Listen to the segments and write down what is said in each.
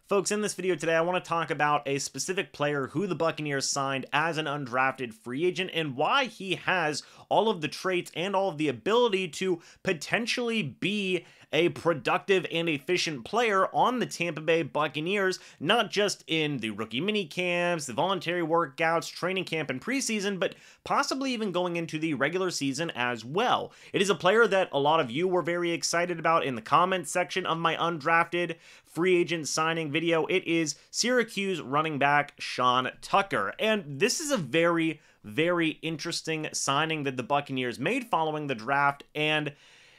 Folks, in this video today, I want to talk about a specific player who the Buccaneers signed as an undrafted free agent and why he has all of the traits and all of the ability to potentially be a productive and efficient player on the Tampa Bay Buccaneers, not just in the rookie mini camps, the voluntary workouts, training camp, and preseason, but possibly even going into the regular season as well. It is a player that a lot of you were very excited about in the comments section of my undrafted free agent signing video. It is Syracuse running back Sean Tucker, and this is a very interesting signing that the Buccaneers made following the draft, and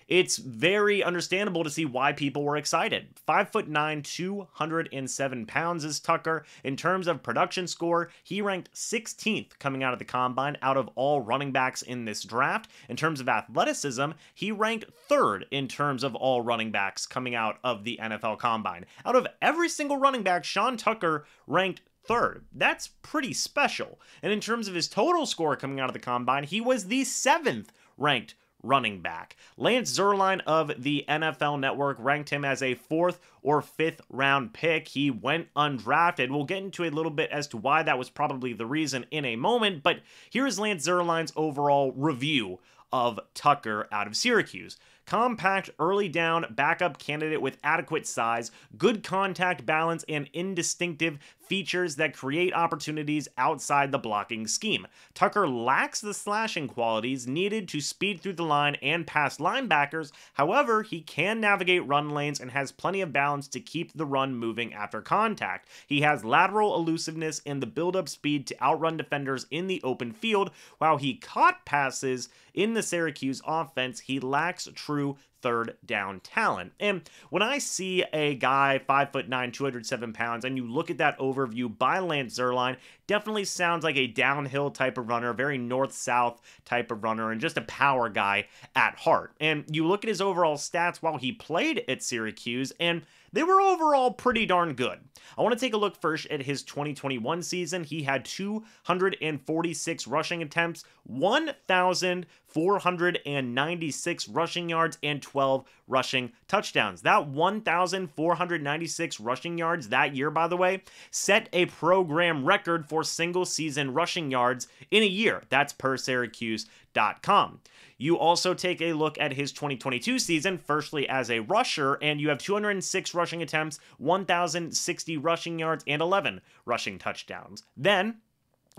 it's very understandable to see why people were excited. 5'9", 207 pounds is Tucker. In terms of production score, he ranked 16th coming out of the combine out of all running backs in this draft. In terms of athleticism, he ranked 3rd in terms of all running backs coming out of the NFL combine. Out of every single running back, Sean Tucker ranked 3rd. That's pretty special. And in terms of his total score coming out of the combine, he was the 7th ranked running back. Lance Zierlein of the NFL Network ranked him as a 4th or 5th round pick. He went undrafted. We'll get into a little bit as to why that was probably the reason in a moment, but here's Lance Zierlein's overall review of Tucker out of Syracuse. Compact, early down, backup candidate with adequate size, good contact balance, and indistinctive features that create opportunities outside the blocking scheme. Tucker lacks the slashing qualities needed to speed through the line and past linebackers. However, he can navigate run lanes and has plenty of balance to keep the run moving after contact. He has lateral elusiveness and the build-up speed to outrun defenders in the open field. While he caught passes in the Syracuse offense, he lacks true third down talent. And when I see a guy 5'9", 207 pounds, and you look at that overview by Lance Zierlein, definitely sounds like a downhill type of runner, very north-south type of runner, and just a power guy at heart. And you look at his overall stats while he played at Syracuse, and they were overall pretty darn good. I want to take a look first at his 2021 season. He had 246 rushing attempts, 1,496 rushing yards, and 12 rushing touchdowns. That 1,496 rushing yards that year, by the way, set a program record for single-season rushing yards in a year. That's per Syracuse.com. You also take a look at his 2022 season, firstly as a rusher, and you have 206 rushing attempts, 1,060 rushing yards, and 11 rushing touchdowns. Then,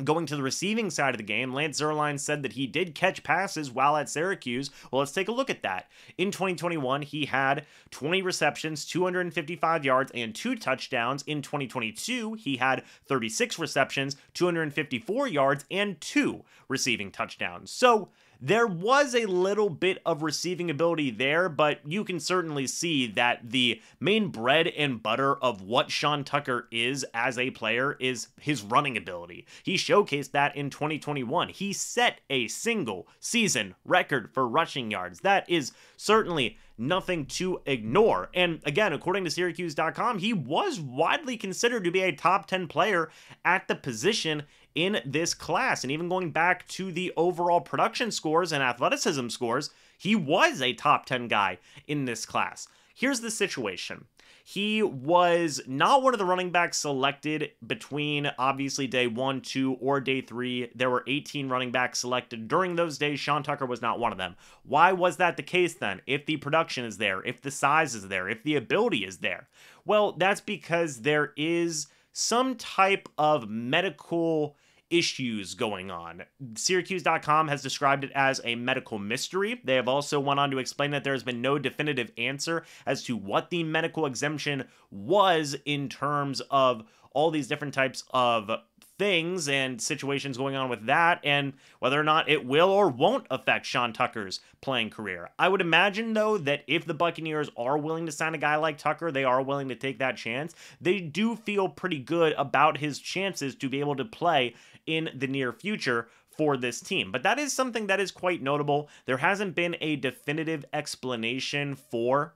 going to the receiving side of the game, Lance Zierlein said that he did catch passes while at Syracuse. Well, let's take a look at that. In 2021, he had 20 receptions, 255 yards, and 2 touchdowns. In 2022, he had 36 receptions, 254 yards, and 2 receiving touchdowns. So there was a little bit of receiving ability there, but you can certainly see that the main bread and butter of what Sean Tucker is as a player is his running ability. He showcased that in 2021. He set a single season record for rushing yards. That is certainly nothing to ignore. And again, according to Syracuse.com, he was widely considered to be a top 10 player at the position in this class. And even going back to the overall production scores and athleticism scores, he was a top 10 guy in this class. Here's the situation. He was not one of the running backs selected between, obviously, day 1, 2, or day 3. There were 18 running backs selected during those days. Sean Tucker was not one of them. Why was that the case then? If the production is there, if the size is there, if the ability is there? Well, that's because there is some type of medical issues going on. Syracuse.com has described it as a medical mystery. They have also went on to explain that there has been no definitive answer as to what the medical exemption was in terms of all these different types of things and situations going on with that, and whether or not it will or won't affect Sean Tucker's playing career. I would imagine, though, that if the Buccaneers are willing to sign a guy like Tucker, they are willing to take that chance. They do feel pretty good about his chances to be able to play in the near future for this team. But that is something that is quite notable. There hasn't been a definitive explanation for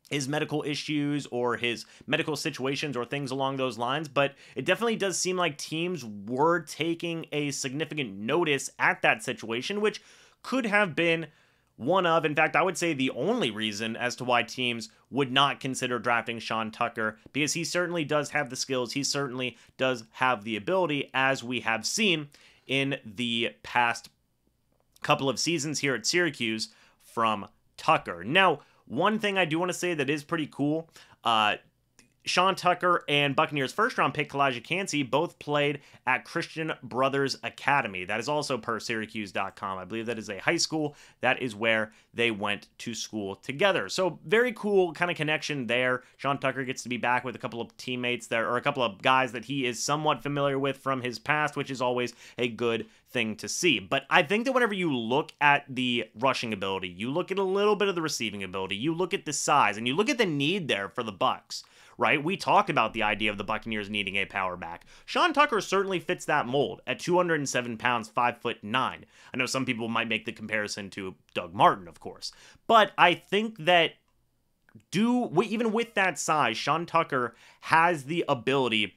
his medical issues or his medical situations or things along those lines, but it definitely does seem like teams were taking a significant notice at that situation, which could have been one of, in fact, I would say the only reason as to why teams would not consider drafting Sean Tucker, because he certainly does have the skills, he certainly does have the ability, as we have seen in the past couple of seasons here at Syracuse from Tucker. Now, one thing I do want to say that is pretty cool, Sean Tucker and Buccaneers first-round pick Kalijah Cansey both played at Christian Brothers Academy. That is also per Syracuse.com. I believe that is a high school. That is where they went to school together. So very cool kind of connection there. Sean Tucker gets to be back with a couple of teammates there, or a couple of guys that he is somewhat familiar with from his past, which is always a good thing to see. But I think that whenever you look at the rushing ability, you look at a little bit of the receiving ability, you look at the size, and you look at the need there for the Bucs, right? We talked about the idea of the Buccaneers needing a power back. Sean Tucker certainly fits that mold at 207 pounds, 5'9". I know some people might make the comparison to Doug Martin, of course, but I think that even with that size, Sean Tucker has the ability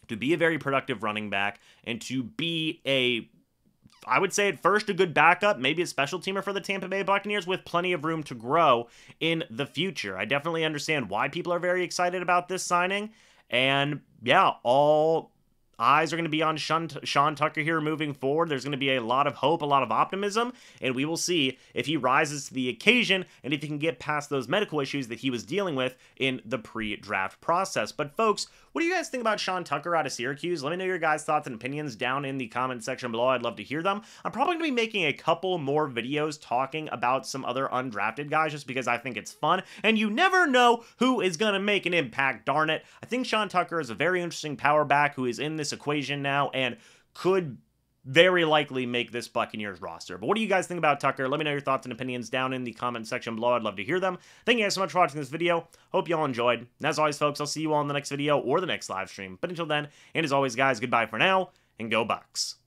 to be a very productive running back and to be I would say at first a good backup, maybe a special teamer for the Tampa Bay Buccaneers with plenty of room to grow in the future. I definitely understand why people are very excited about this signing. And yeah, all eyes are going to be on Sean Tucker here moving forward. There's going to be a lot of hope, a lot of optimism, and we will see if he rises to the occasion and if he can get past those medical issues that he was dealing with in the pre-draft process. But folks, what do you guys think about Sean Tucker out of Syracuse? Let me know your guys' thoughts and opinions down in the comment section below. I'd love to hear them. I'm probably going to be making a couple more videos talking about some other undrafted guys just because I think it's fun, and you never know who is going to make an impact, darn it. I think Sean Tucker is a very interesting power back who is in this equation now and could very likely make this Buccaneers roster. But what do you guys think about Tucker? Let me know your thoughts and opinions down in the comment section below. I'd love to hear them. Thank you guys so much for watching this video. Hope you all enjoyed. And as always, folks, I'll see you all in the next video or the next live stream. But until then, and as always, guys, goodbye for now, and go Bucs.